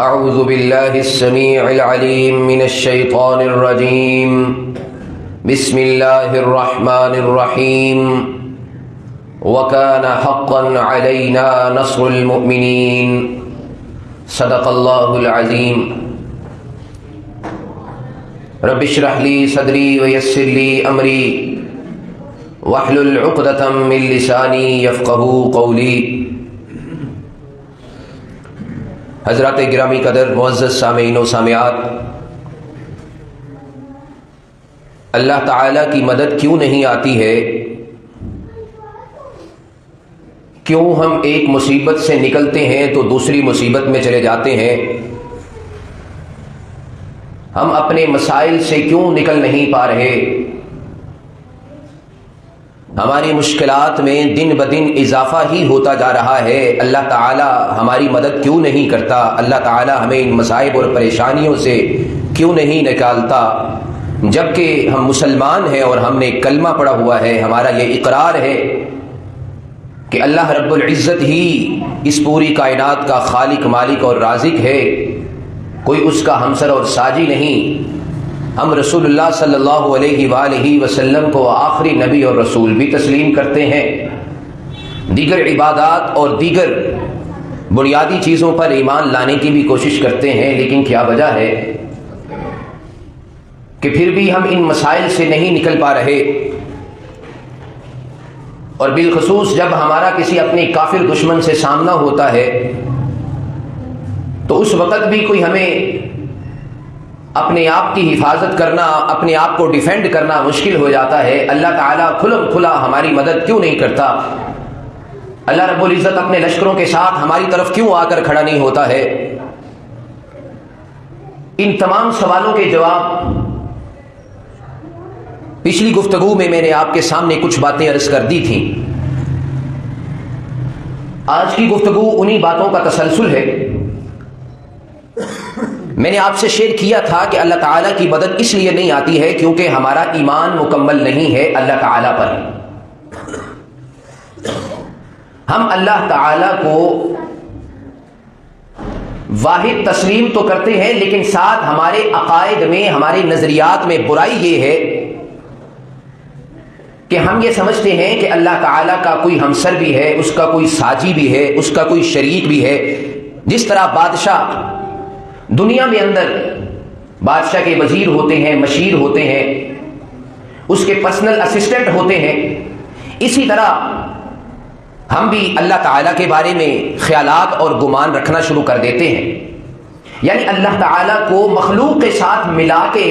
اعوذ باللہ السمیع العلیم من الشیطان الرجیم بسم اللہ الرحمن الرحیم وکان حقا علینا نصر المؤمنین صدق اللہ العظیم رب اشرح لی صدری ویسر لی امری واحلل عقدۃ من لسانی یفقہوا قولی۔ حضرات گرامی قدر معزز سامعین و سامعات، اللہ تعالیٰ کی مدد کیوں نہیں آتی ہے؟ کیوں ہم ایک مصیبت سے نکلتے ہیں تو دوسری مصیبت میں چلے جاتے ہیں؟ ہم اپنے مسائل سے کیوں نکل نہیں پا رہے؟ ہماری مشکلات میں دن بدن اضافہ ہی ہوتا جا رہا ہے۔ اللہ تعالیٰ ہماری مدد کیوں نہیں کرتا؟ اللہ تعالیٰ ہمیں ان مصائب اور پریشانیوں سے کیوں نہیں نکالتا؟ جبکہ ہم مسلمان ہیں اور ہم نے کلمہ پڑھا ہوا ہے، ہمارا یہ اقرار ہے کہ اللہ رب العزت ہی اس پوری کائنات کا خالق، مالک اور رازق ہے، کوئی اس کا ہمسر اور ساجی نہیں۔ ہم رسول اللہ صلی اللہ علیہ وآلہ وسلم کو آخری نبی اور رسول بھی تسلیم کرتے ہیں، دیگر عبادات اور دیگر بنیادی چیزوں پر ایمان لانے کی بھی کوشش کرتے ہیں، لیکن کیا وجہ ہے کہ پھر بھی ہم ان مسائل سے نہیں نکل پا رہے؟ اور بالخصوص جب ہمارا کسی اپنے کافر دشمن سے سامنا ہوتا ہے تو اس وقت بھی کوئی ہمیں اپنے آپ کی حفاظت کرنا، اپنے آپ کو ڈیفینڈ کرنا مشکل ہو جاتا ہے۔ اللہ تعالیٰ کھلم کھلا ہماری مدد کیوں نہیں کرتا؟ اللہ رب العزت اپنے لشکروں کے ساتھ ہماری طرف کیوں آ کر کھڑا نہیں ہوتا ہے؟ ان تمام سوالوں کے جواب پچھلی گفتگو میں نے آپ کے سامنے کچھ باتیں عرض کر دی تھیں۔ آج کی گفتگو انہی باتوں کا تسلسل ہے۔ میں نے آپ سے شیئر کیا تھا کہ اللہ تعالیٰ کی مدد اس لیے نہیں آتی ہے کیونکہ ہمارا ایمان مکمل نہیں ہے اللہ تعالیٰ پر۔ ہم اللہ تعالیٰ کو واحد تسلیم تو کرتے ہیں، لیکن ساتھ ہمارے عقائد میں، ہمارے نظریات میں برائی یہ ہے کہ ہم یہ سمجھتے ہیں کہ اللہ تعالیٰ کا کوئی ہمسر بھی ہے، اس کا کوئی ساجی بھی ہے، اس کا کوئی شریک بھی ہے۔ جس طرح بادشاہ دنیا میں اندر بادشاہ کے وزیر ہوتے ہیں، مشیر ہوتے ہیں، اس کے پرسنل اسسٹنٹ ہوتے ہیں، اسی طرح ہم بھی اللہ تعالیٰ کے بارے میں خیالات اور گمان رکھنا شروع کر دیتے ہیں، یعنی اللہ تعالیٰ کو مخلوق کے ساتھ ملا کے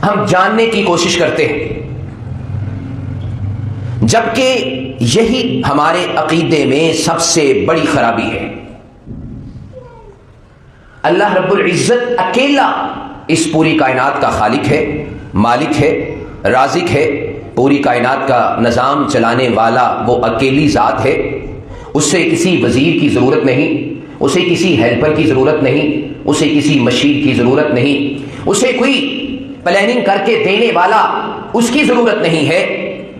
ہم جاننے کی کوشش کرتے ہیں، جبکہ یہی ہمارے عقیدے میں سب سے بڑی خرابی ہے۔ اللہ رب العزت اکیلا اس پوری کائنات کا خالق ہے، مالک ہے، رازق ہے، پوری کائنات کا نظام چلانے والا وہ اکیلی ذات ہے۔ اس سے کسی وزیر کی ضرورت نہیں، اسے کسی ہیلپر کی ضرورت نہیں، اسے کسی مشیر کی ضرورت نہیں، اسے کوئی پلاننگ کر کے دینے والا اس کی ضرورت نہیں ہے۔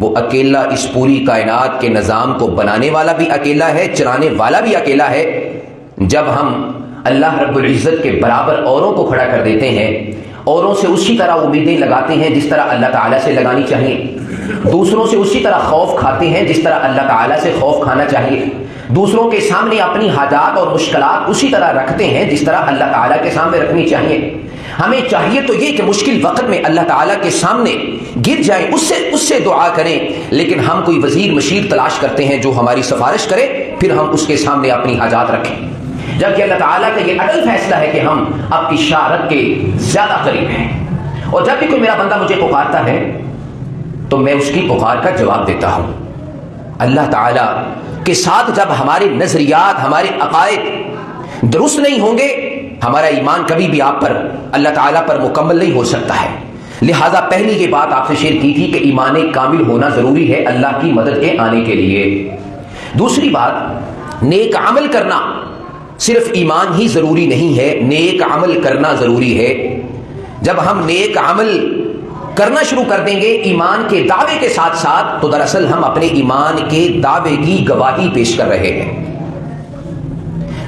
وہ اکیلا اس پوری کائنات کے نظام کو بنانے والا بھی اکیلا ہے، چلانے والا بھی اکیلا ہے۔ جب ہم اللہ رب العزت کے برابر اوروں کو کھڑا کر دیتے ہیں، اوروں سے اسی طرح امیدیں لگاتے ہیں جس طرح اللہ تعالیٰ سے لگانی چاہیے، دوسروں سے اسی طرح خوف کھاتے ہیں جس طرح اللہ تعالیٰ سے خوف کھانا چاہیے، دوسروں کے سامنے اپنی حاجات اور مشکلات اسی طرح رکھتے ہیں جس طرح اللہ تعالیٰ کے سامنے رکھنی چاہیے۔ ہمیں چاہیے تو یہ کہ مشکل وقت میں اللہ تعالیٰ کے سامنے گر جائیں، اس سے دعا کریں، لیکن ہم کوئی وزیر مشیر تلاش کرتے ہیں جو ہماری سفارش کرے، پھر ہم اس کے سامنے اپنی حاجات رکھیں، جبکہ اللہ تعالیٰ کا یہ عدل فیصلہ ہے کہ ہم اب کی شارت کے زیادہ قریب ہیں۔ اور جب بھی کوئی میرا بندہ مجھے پکارتا ہے تو میں اس کی پکار کا جواب دیتا ہوں۔ اللہ تعالیٰ کے ساتھ جب ہمارے نظریات، ہمارے عقائد درست نہیں ہوں گے، ہمارا ایمان کبھی بھی آپ پر، اللہ تعالیٰ پر مکمل نہیں ہو سکتا ہے۔ لہٰذا پہلی یہ بات آپ سے شیئر کی تھی کہ ایمان کامل ہونا ضروری ہے اللہ کی مدد کے آنے کے لیے۔ دوسری بات، نیک عمل کرنا صرف ایمان ہی ضروری نہیں ہے، نیک عمل کرنا ضروری ہے۔ جب ہم نیک عمل کرنا شروع کر دیں گے ایمان کے دعوے کے ساتھ ساتھ، تو دراصل ہم اپنے ایمان کے دعوے کی گواہی پیش کر رہے ہیں۔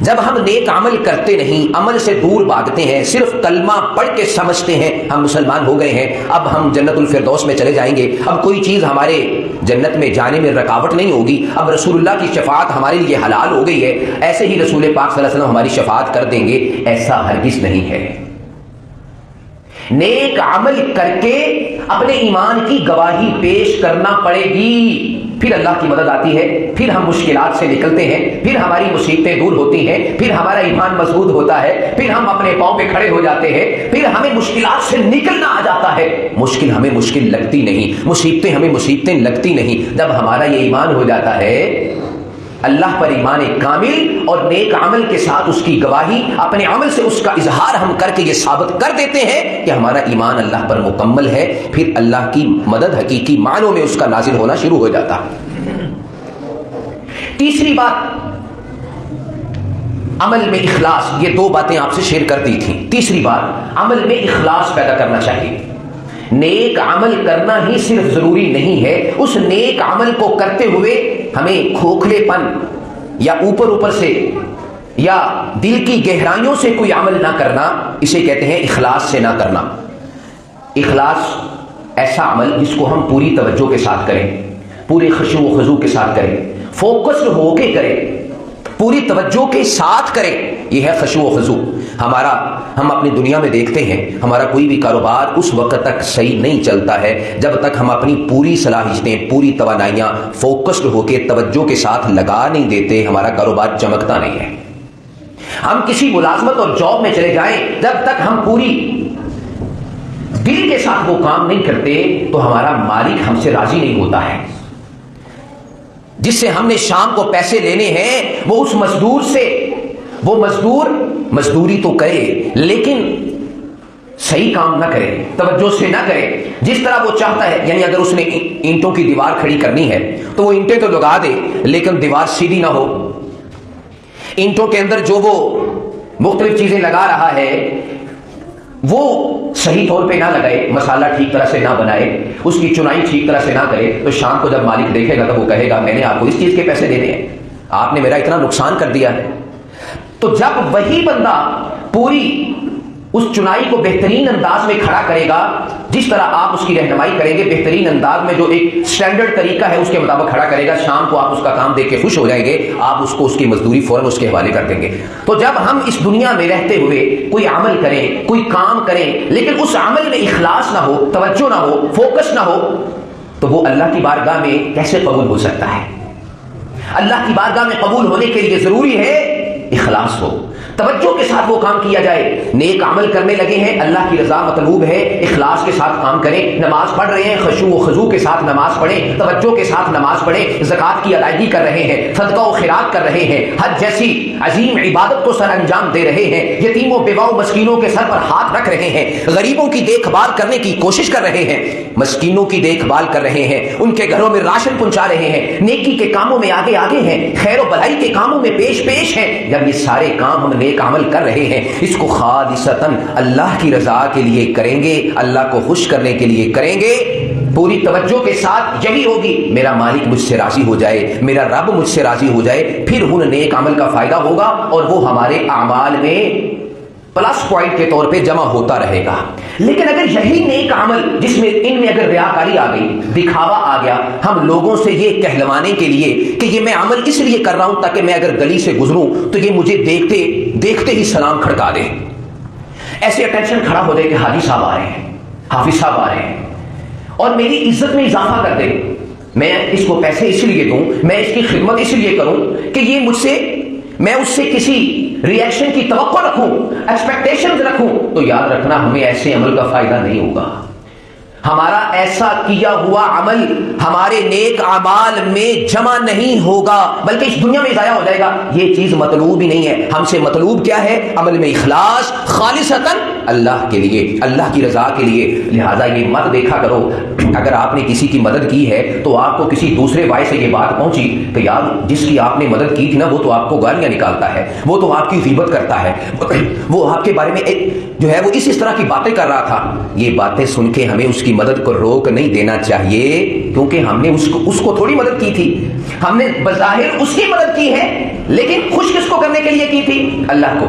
جب ہم نیک عمل کرتے نہیں، عمل سے دور بھاگتے ہیں، صرف کلمہ پڑھ کے سمجھتے ہیں ہم مسلمان ہو گئے ہیں، اب ہم جنت الفردوس میں چلے جائیں گے، اب کوئی چیز ہمارے جنت میں جانے میں رکاوٹ نہیں ہوگی، اب رسول اللہ کی شفاعت ہمارے لیے حلال ہو گئی ہے، ایسے ہی رسول پاک صلی اللہ علیہ وسلم ہماری شفاعت کر دیں گے، ایسا ہرگز نہیں ہے۔ نیک عمل کر کے اپنے ایمان کی گواہی پیش کرنا پڑے گی، پھر اللہ کی مدد آتی ہے، پھر ہم مشکلات سے نکلتے ہیں، پھر ہماری مصیبتیں دور ہوتی ہیں، پھر ہمارا ایمان مضبوط ہوتا ہے، پھر ہم اپنے پاؤں پہ کھڑے ہو جاتے ہیں، پھر ہمیں مشکلات سے نکلنا آ جاتا ہے۔ مشکل ہمیں مشکل لگتی نہیں، مصیبتیں ہمیں مصیبتیں لگتی نہیں، جب ہمارا یہ ایمان ہو جاتا ہے اللہ پر ایمان کامل اور نیک عمل کے ساتھ اس کی گواہی، اپنے عمل سے اس کا اظہار ہم کر کے یہ ثابت کر دیتے ہیں کہ ہمارا ایمان اللہ پر مکمل ہے، پھر اللہ کی مدد حقیقی معنوں میں اس کا نازل ہونا شروع ہو جاتا۔ تیسری بات، عمل میں اخلاص، یہ دو باتیں آپ سے شیئر کر دی تھیں۔ تیسری بات، عمل میں اخلاص پیدا کرنا چاہیے۔ نیک عمل کرنا ہی صرف ضروری نہیں ہے، اس نیک عمل کو کرتے ہوئے ہمیں کھوکھلے پن یا اوپر سے یا دل کی گہرائیوں سے کوئی عمل نہ کرنا، اسے کہتے ہیں اخلاص سے نہ کرنا۔ اخلاص ایسا عمل جس کو ہم پوری توجہ کے ساتھ کریں، پورے خشوع و خضوع کے ساتھ کریں، فوکسڈ ہو کے کریں، پوری توجہ کے ساتھ کریں، یہ ہے خشوع و خضوع۔ ہم اپنی دنیا میں دیکھتے ہیں ہمارا کوئی بھی کاروبار اس وقت تک صحیح نہیں چلتا ہے جب تک ہم اپنی پوری صلاحیتیں، پوری توانائیاں فوکسڈ ہو کے توجہ کے ساتھ لگا نہیں دیتے، ہمارا کاروبار چمکتا نہیں ہے۔ ہم کسی ملازمت اور جاب میں چلے جائیں، جب تک ہم پوری دل کے ساتھ وہ کام نہیں کرتے تو ہمارا مالک ہم سے راضی نہیں ہوتا ہے۔ جس سے ہم نے شام کو پیسے لینے ہیں، وہ اس مزدور سے، وہ مزدور مزدوری تو کرے لیکن صحیح کام نہ کرے، توجہ سے نہ کرے جس طرح وہ چاہتا ہے۔ یعنی اگر اس نے اینٹوں کی دیوار کھڑی کرنی ہے تو وہ اینٹیں تو لگا دے لیکن دیوار سیدھی نہ ہو، اینٹوں کے اندر جو وہ مختلف چیزیں لگا رہا ہے وہ صحیح طور پہ نہ لگائے، مسالہ ٹھیک طرح سے نہ بنائے، اس کی چنائی ٹھیک طرح سے نہ کرے، تو شام کو جب مالک دیکھے گا تو وہ کہے گا میں نے آپ کو اس چیز کے پیسے دینے ہیں، آپ نے میرا اتنا نقصان کر دیا ہے۔ تو جب وہی بندہ پوری اس چنائی کو بہترین انداز میں کھڑا کرے گا، جس طرح آپ اس کی رہنمائی کریں گے، بہترین انداز میں جو ایک سٹینڈرڈ طریقہ ہے اس کے مطابق کھڑا کرے گا، شام کو آپ اس کا کام دیکھ کے خوش ہو جائیں گے، آپ اس کو اس کی مزدوری فوراً اس کے حوالے کر دیں گے۔ تو جب ہم اس دنیا میں رہتے ہوئے کوئی عمل کریں، کوئی کام کریں، لیکن اس عمل میں اخلاص نہ ہو، توجہ نہ ہو، فوکس نہ ہو، تو وہ اللہ کی بارگاہ میں کیسے قبول ہو سکتا ہے؟ اللہ کی بارگاہ میں قبول ہونے کے لیے ضروری ہے اخلاص ہو، توجہ کے ساتھ وہ کام کیا جائے۔ نیک عمل کرنے لگے ہیں، اللہ کی رضا مطلوب ہے، اخلاص کے ساتھ کام کریں، نماز پڑھ رہے ہیں، خشوع و خضوع کے ساتھ نماز پڑھیں، توجہ کے ساتھ نماز پڑھیں، زکوٰۃ کی ادائیگی کر رہے ہیں، صدقہ و خیرات کر رہے ہیں، حج جیسی عظیم عبادت کو سر انجام دے رہے ہیں، یتیموں بیواؤں مسکینوں کے سر پر ہاتھ رکھ رہے ہیں، غریبوں کی دیکھ بھال کرنے کی کوشش کر رہے ہیں، مسکینوں کی دیکھ بھال کر رہے ہیں، ان کے گھروں میں راشن پہنچا رہے ہیں، نیکی کے کاموں میں آگے آگے ہیں، خیر و بھلائی کے کاموں میں پیش پیش ہیں۔ جب یہ سارے کام ہم نیک عمل کر رہے ہیں، اس کو خالصتاً اللہ کی رضا کے لیے کریں گے، اللہ کو خوش کرنے کے لیے کریں گے، پوری توجہ کے ساتھ یہی ہوگی میرا مالک مجھ سے راضی ہو جائے، میرا رب مجھ سے راضی ہو جائے، پھر ان نیک عمل کا فائدہ ہوگا اور وہ ہمارے اعمال میں پلس پوائنٹ کے طور پہ جمع ہوتا رہے گا۔ لیکن اگر یہی نیک عمل جس میں ان میں اگر ریاکاری آ گئی، دکھاوا آ گیا، ہم لوگوں سے یہ کہلوانے کے لیے کہ یہ میں عمل اس لیے کر رہا ہوں تاکہ میں اگر گلی سے گزروں تو یہ مجھے دیکھتے ہی سلام کھڑکا دے، ایسے اٹینشن کھڑا ہو جائے کہ حاجی صاحب آ رہے ہیں، حافظ صاحب آ رہے ہیں، اور میری عزت میں اضافہ کر دے، میں اس کو پیسے اس لیے دوں، میں اس کی خدمت اس لیے کروں کہ یہ مجھ سے، میں اس سے کسی ری ایکشن کی توقع رکھوں، ایکسپیکٹیشن رکھوں، تو یاد رکھنا ہمیں ایسے عمل کا فائدہ نہیں ہوگا۔ ہمارا ایسا کیا ہوا عمل ہمارے نیک اعمال میں جمع نہیں ہوگا بلکہ اس دنیا میں ضائع ہو جائے گا۔ یہ چیز مطلوب ہی نہیں ہے، ہم سے مطلوب کیا ہے؟ عمل میں اخلاص، خالصتاً اللہ کے لیے، اللہ کی رضا کے لیے۔ لہذا یہ مت دیکھا کرو اگر آپ نے کسی کی مدد کی ہے تو آپ کو کسی دوسرے بھائی سے یہ بات پہنچی کہ یار جس کی آپ نے مدد کی تھی نا وہ تو آپ کو گالیاں نکالتا ہے، وہ تو آپ کی غیبت کرتا ہے، وہ آپ کے بارے میں جو ہے وہ اس طرح کی باتیں کر رہا تھا۔ یہ باتیں سن کے ہمیں اس کی مدد کو روک نہیں دینا چاہیے، کیونکہ ہم نے اس کو تھوڑی مدد کی تھی، ہم نے بظاہر اس کی مدد کی ہے لیکن خوش کس کو کرنے کے لیے کی تھی؟ اللہ کو،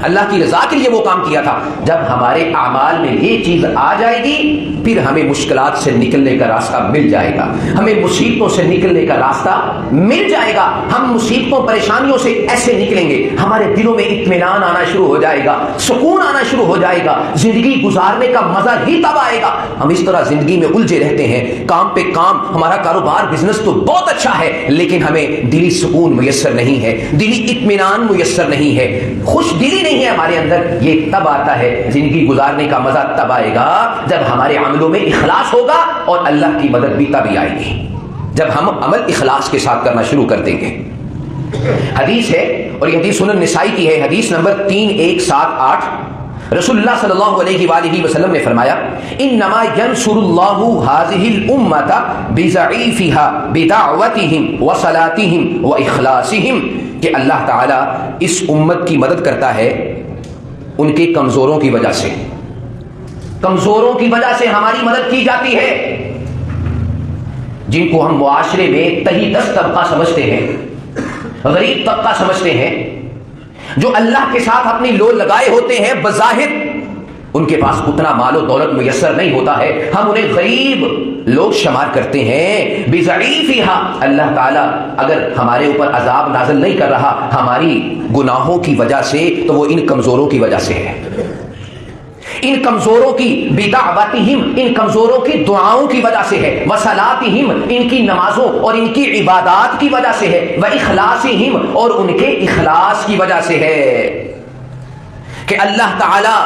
اللہ کی رضا کے لیے وہ کام کیا تھا۔ جب ہمارے اعمال میں یہ چیز آ جائے گی پھر ہمیں مشکلات سے نکلنے کا راستہ مل جائے گا، ہمیں مصیبتوں سے نکلنے کا راستہ مل جائے گا۔ ہم مصیبتوں پریشانیوں سے ایسے نکلیں گے، ہمارے دلوں میں اطمینان آنا شروع ہو جائے گا، سکون آنا شروع ہو جائے گا، زندگی گزارنے کا مزہ ہی تب آئے گا۔ ہم اس طرح زندگی میں الجھے رہتے ہیں، کام پہ کام، ہمارا کاروبار بزنس تو بہت اچھا ہے لیکن ہمیں دلی سکون میسر نہیں ہے، دلی اطمینان میسر نہیں ہے، خوش دلی نہیں ہے ہمارے اندر۔ یہ تب آتا ہے، زندگی گزارنے کا مزہ تب آئے گا جب ہمارے عملوں میں اخلاص ہوگا، اور اللہ کی مدد بھی تب ہی آئے گی جب ہم عمل اخلاص کے ساتھ کرنا شروع کر دیں گے۔ حدیث ہے، اور یہ حدیث سنن نسائی کی ہے، حدیث نمبر 3178، رسول اللہ صلی اللہ علیہ وآلہ وسلم نے فرمایا انما ینصر اللہ هذه الامۃ بضعیفها بدعوتهم وصلاتهم واخلاصهم، کہ اللہ تعالی اس امت کی مدد کرتا ہے ان کے کمزوروں کی وجہ سے، کمزوروں کی وجہ سے ہماری مدد کی جاتی ہے، جن کو ہم معاشرے میں تہی دست طبقہ سمجھتے ہیں، غریب طبقہ سمجھتے ہیں، جو اللہ کے ساتھ اپنی لو لگائے ہوتے ہیں، بظاہر ان کے پاس اتنا مال و دولت میسر نہیں ہوتا ہے، ہم انہیں غریب لوگ شمار کرتے ہیں۔ بضعیفہا، اللہ تعالیٰ اگر ہمارے اوپر عذاب نازل نہیں کر رہا ہماری گناہوں کی وجہ سے تو وہ ان کمزوروں کی وجہ سے ہے، ان کمزوروں کی بدعوتہم، ان کمزوروں کی دعاؤں کی وجہ سے ہے، وصلاتہم، ان کی نمازوں اور ان کی عبادات کی وجہ سے ہے، واخلاصہم، اور ان کے اخلاص کی وجہ سے ہے۔ کہ اللہ تعالیٰ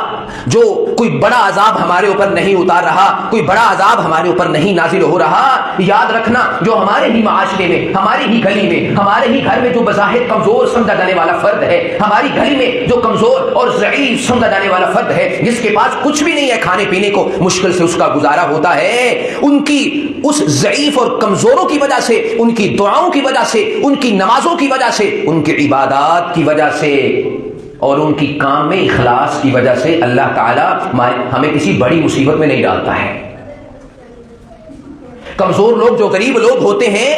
جو کوئی بڑا عذاب ہمارے اوپر نہیں اتار رہا، کوئی بڑا عذاب ہمارے اوپر نہیں نازل ہو رہا، یاد رکھنا جو ہمارے ہی معاشرے میں، ہماری ہی گلی میں، ہمارے ہی گھر میں جو بظاہر کمزور سمجھا جانے والا فرد ہے، ہماری گلی میں جو کمزور اور ضعیف سمجھا جانے والا فرد ہے، جس کے پاس کچھ بھی نہیں ہے کھانے پینے کو، مشکل سے اس کا گزارا ہوتا ہے، ان کی اس ضعیف اور کمزوروں کی وجہ سے، ان کی دعاؤں کی وجہ سے، ان کی نمازوں کی وجہ سے، ان کی عبادات کی وجہ سے اور ان کی کام میں اخلاص کی وجہ سے اللہ تعالیٰ ہمیں کسی بڑی مصیبت میں نہیں ڈالتا ہے۔ کمزور لوگ، جو غریب لوگ ہوتے ہیں،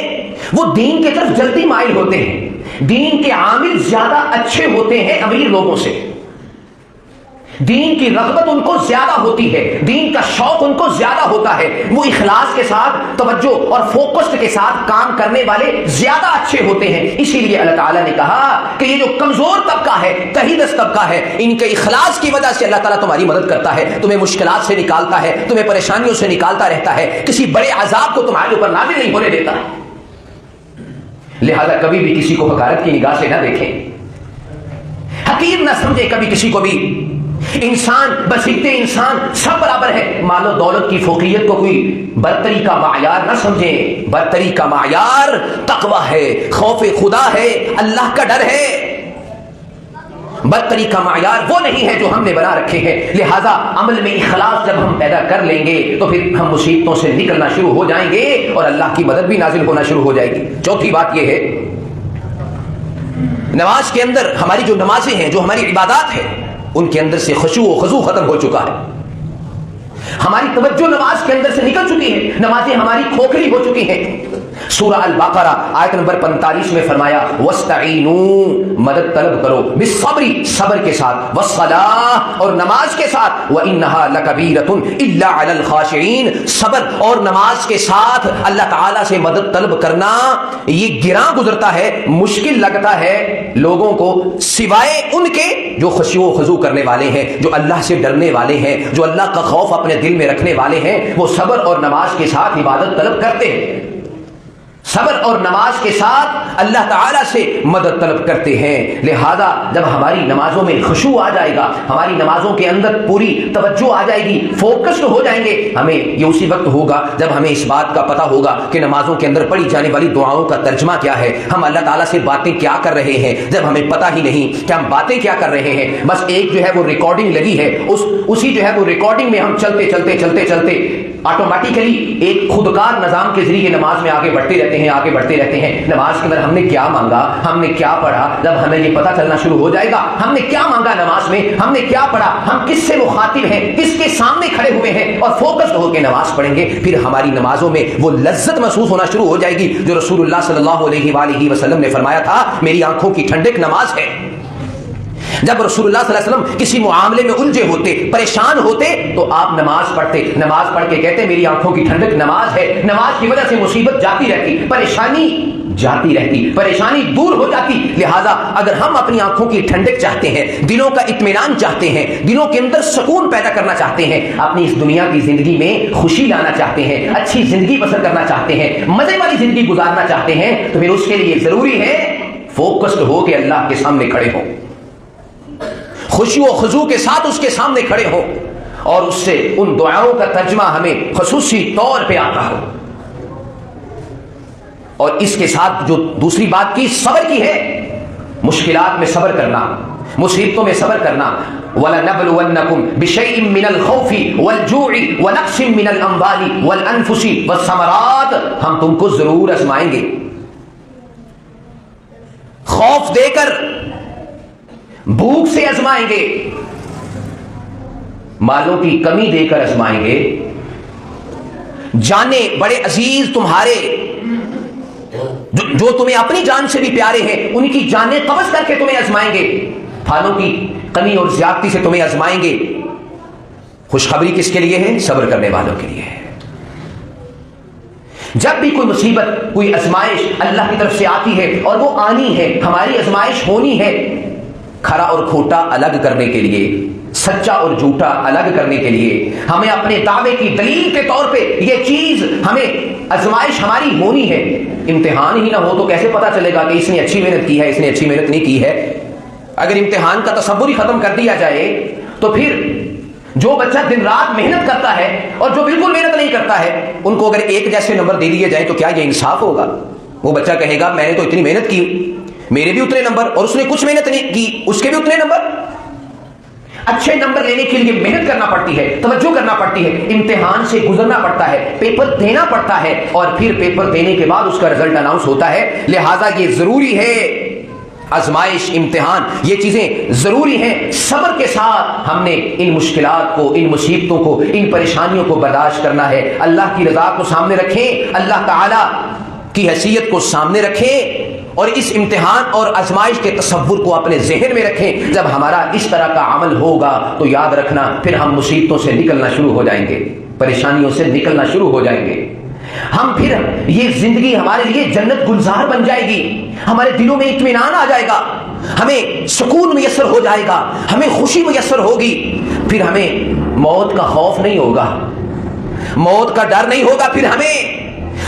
وہ دین کی طرف جلدی مائل ہوتے ہیں، دین کے عامل زیادہ اچھے ہوتے ہیں امیر لوگوں سے، دین کی رغبت ان کو زیادہ ہوتی ہے، دین کا شوق ان کو زیادہ ہوتا ہے، وہ اخلاص کے ساتھ، توجہ اور فوکس کے ساتھ کام کرنے والے زیادہ اچھے ہوتے ہیں۔ اسی لیے اللہ تعالیٰ نے کہا کہ یہ جو کمزور طبقہ ہے، تہی دست طبقہ ہے، ان کے اخلاص کی وجہ سے اللہ تعالیٰ تمہاری مدد کرتا ہے، تمہیں مشکلات سے نکالتا ہے، تمہیں پریشانیوں سے نکالتا رہتا ہے، کسی بڑے عذاب کو تمہارے اوپر نازل نہیں ہونے دیتا ہے۔ لہذا کبھی بھی کسی کو حقارت کی نگاہ سے نہ دیکھیں، حقیر نہ سمجھے کبھی کسی کو بھی۔ انسان بشکتے انسان سب برابر ہے، مال و دولت کی فوقیت کو کوئی برتری کا معیار نہ سمجھیں، برتری کا معیار تقوی ہے، خوف خدا ہے، اللہ کا ڈر ہے، برتری کا معیار وہ نہیں ہے جو ہم نے بنا رکھے ہیں۔ لہذا عمل میں اخلاص جب ہم پیدا کر لیں گے تو پھر ہم مصیبتوں سے نکلنا شروع ہو جائیں گے اور اللہ کی مدد بھی نازل ہونا شروع ہو جائے گی۔ چوتھی بات یہ ہے، نماز کے اندر ہماری جو نمازیں ہیں، جو ہماری عبادات ہیں، ان کے اندر سے خشوع و خضوع ختم ہو چکا ہے، ہماری توجہ نماز کے اندر سے نکل چکی ہے، نمازیں ہماری کھوکھلی ہو چکی ہیں۔ سورہ البقرہ آیت نمبر 45 میں فرمایا وَاسْتَعِینُوا، مدد طلب کرو، بالصبر، صبر کے ساتھ، وَالصَّلَاةِ، اور نماز کے ساتھ، وَإِنَّهَا لَكَبِیرَةٌ إِلَّا عَلَى الْخَاشِعِینَ، صبر اور نماز کے ساتھ اللہ تعالیٰ سے مدد طلب کرنا یہ گراں گزرتا ہے، مشکل لگتا ہے لوگوں کو، سوائے ان کے جو خشوع و خضوع کرنے والے ہیں، جو اللہ سے ڈرنے والے ہیں، جو اللہ کا خوف اپنے دل میں رکھنے والے ہیں، وہ صبر اور نماز کے ساتھ عبادت طلب کرتے ہیں، صبر اور نماز کے ساتھ اللہ تعالیٰ سے مدد طلب کرتے ہیں۔ لہذا جب ہماری نمازوں میں خشوع آ جائے گا، ہماری نمازوں کے اندر پوری توجہ آ جائے گی، فوکسڈ ہو جائیں گے، ہمیں یہ اسی وقت ہوگا جب ہمیں اس بات کا پتہ ہوگا کہ نمازوں کے اندر پڑھی جانے والی دعاؤں کا ترجمہ کیا ہے، ہم اللہ تعالیٰ سے باتیں کیا کر رہے ہیں، جب ہمیں پتہ ہی نہیں کہ ہم باتیں کیا کر رہے ہیں، بس ایک جو ہے وہ ریکارڈنگ لگی ہے، اسی جو ہے وہ ریکارڈنگ میں ہم چلتے چلتے چلتے چلتے آٹومیٹیکلی ایک خودکار نظام کے ذریعے نماز میں آگے بڑھتے رہتے ہیں۔ ہیں, آگے بڑھتے رہتے ہیں. نماز کے اندر ہم نے کیا مانگا, ہم نے کیا پڑھا, جب ہمیں یہ پتہ چلنا شروع ہو جائے گا ہم نے کیا مانگا نماز میں, ہم نے کیا پڑھا, ہم کس سے مخاطب ہیں, کس کے سامنے کھڑے ہوئے ہیں, اور فوکسڈ ہو کے نماز پڑھیں گے, پھر ہماری نمازوں میں وہ لذت محسوس ہونا شروع ہو جائے گی جو رسول اللہ صلی اللہ علیہ وآلہ وسلم نے فرمایا تھا میری آنکھوں کی ٹھنڈک نماز ہے. جب رسول اللہ صلی اللہ علیہ وسلم کسی معاملے میں الجھے ہوتے, پریشان ہوتے, تو آپ نماز پڑھتے, نماز پڑھ کے کہتے میری آنکھوں کی ٹھنڈک نماز ہے. نماز کی وجہ سے مصیبت جاتی رہتی, پریشانی جاتی رہتی, پریشانی دور ہو جاتی. لہذا اگر ہم اپنی آنکھوں کی ٹھنڈک چاہتے ہیں, دلوں کا اطمینان چاہتے ہیں, دلوں کے اندر سکون پیدا کرنا چاہتے ہیں, اپنی اس دنیا کی زندگی میں خوشی لانا چاہتے ہیں, اچھی زندگی بسر کرنا چاہتے ہیں, مزے والی زندگی گزارنا چاہتے ہیں, تو پھر اس کے لیے ضروری ہے فوکسڈ ہو کے اللہ کے سامنے کھڑے ہوں, خوشی و خضوع کے ساتھ اس کے سامنے کھڑے ہو, اور اس سے ان دعاؤں کا ترجمہ ہمیں خصوصی طور پہ آتا ہو. اور اس کے ساتھ جو دوسری بات کی صبر کی ہے, مشکلات میں صبر کرنا, مصیبتوں میں صبر کرنا. وَلَنَبْلُوَنَّكُمْ بِشَيْءٍ مِّنَ الْخَوْفِ وَالْجُوعِ وَنَقْصٍ مِّنَ الْأَمْوَالِ وَالْأَنفُسِ وَالثَّمَرَاتِ, ہم تم کو ضرور آزمائیں گے, خوف دے کر, بھوک سے آزمائیں گے, مالوں کی کمی دے کر آزمائیں گے, جانیں بڑے عزیز تمہارے جو تمہیں اپنی جان سے بھی پیارے ہیں ان کی جانیں قبض کر کے تمہیں آزمائیں گے, پھلوں کی کمی اور زیادتی سے تمہیں آزمائیں گے. خوشخبری کس کے لیے ہے؟ صبر کرنے والوں کے لیے ہے. جب بھی کوئی مصیبت, کوئی آزمائش اللہ کی طرف سے آتی ہے, اور وہ آنی ہے, ہماری آزمائش ہونی ہے, کھرا اور کھوٹا الگ کرنے کے لیے, سچا اور جھوٹا الگ کرنے کے لیے, ہمیں اپنے دعوے کی دلیل کے طور پہ یہ چیز, ہمیں آزمائش ہماری ہونی ہے. امتحان ہی نہ ہو تو کیسے پتا چلے گا کہ اس نے اچھی محنت کی ہے, اس نے اچھی محنت نہیں کی ہے. اگر امتحان کا تصور ہی ختم کر دیا جائے تو پھر جو بچہ دن رات محنت کرتا ہے اور جو بالکل محنت نہیں کرتا ہے, ان کو اگر ایک جیسے نمبر دے دیے جائیں تو کیا یہ انصاف ہوگا؟ وہ بچہ کہے گا میں نے تو اتنی محنت کی, میرے بھی اتنے نمبر, اور اس نے کچھ محنت نہیں کی, اس کے بھی اتنے نمبر. اچھے نمبر لینے کے لیے محنت کرنا پڑتی ہے, توجہ کرنا پڑتی ہے, امتحان سے گزرنا پڑتا ہے, پیپر دینا پڑتا ہے, اور پھر پیپر دینے کے بعد اس کا رزلٹ اناؤنس ہوتا ہے. لہذا یہ ضروری ہے, آزمائش, امتحان, یہ چیزیں ضروری ہیں. صبر کے ساتھ ہم نے ان مشکلات کو, ان مصیبتوں کو, ان پریشانیوں کو برداشت کرنا ہے. اللہ کی رضا کو سامنے رکھیں, اللہ تعالی کی حیثیت کو سامنے رکھیں, اور اس امتحان اور آزمائش کے تصور کو اپنے ذہن میں رکھیں. جب ہمارا اس طرح کا عمل ہوگا تو یاد رکھنا پھر ہم مصیبتوں سے نکلنا شروع ہو جائیں گے, پریشانیوں سے نکلنا شروع ہو جائیں گے. ہم پھر یہ زندگی ہمارے لیے جنت گلزار بن جائے گی, ہمارے دلوں میں اطمینان آ جائے گا, ہمیں سکون میسر ہو جائے گا, ہمیں خوشی میسر ہوگی. پھر ہمیں موت کا خوف نہیں ہوگا, موت کا ڈر نہیں ہوگا, پھر ہمیں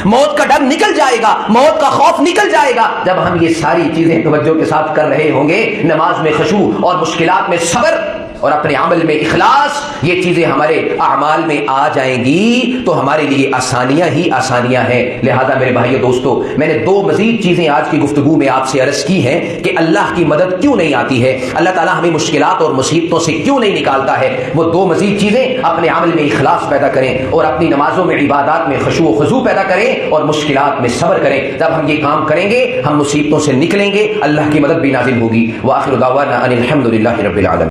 موت کا ڈر نکل جائے گا, موت کا خوف نکل جائے گا. جب ہم یہ ساری چیزیں توجہ کے ساتھ کر رہے ہوں گے, نماز میں خشوع اور مشکلات میں صبر اور اپنے عمل میں اخلاص, یہ چیزیں ہمارے اعمال میں آ جائیں گی تو ہمارے لیے آسانیاں ہی آسانیاں ہیں. لہذا میرے بھائیو دوستو, میں نے دو مزید چیزیں آج کی گفتگو میں آپ سے عرض کی ہیں کہ اللہ کی مدد کیوں نہیں آتی ہے, اللہ تعالیٰ ہمیں مشکلات اور مصیبتوں سے کیوں نہیں نکالتا ہے. وہ دو مزید چیزیں, اپنے عمل میں اخلاص پیدا کریں, اور اپنی نمازوں میں, عبادات میں خشوع و خضوع پیدا کریں, اور مشکلات میں صبر کریں. جب ہم یہ کام کریں گے ہم مصیبتوں سے نکلیں گے, اللہ کی مدد بھی نازل ہوگی. وآخر دعوانا ان الحمد للہ رب العالمین.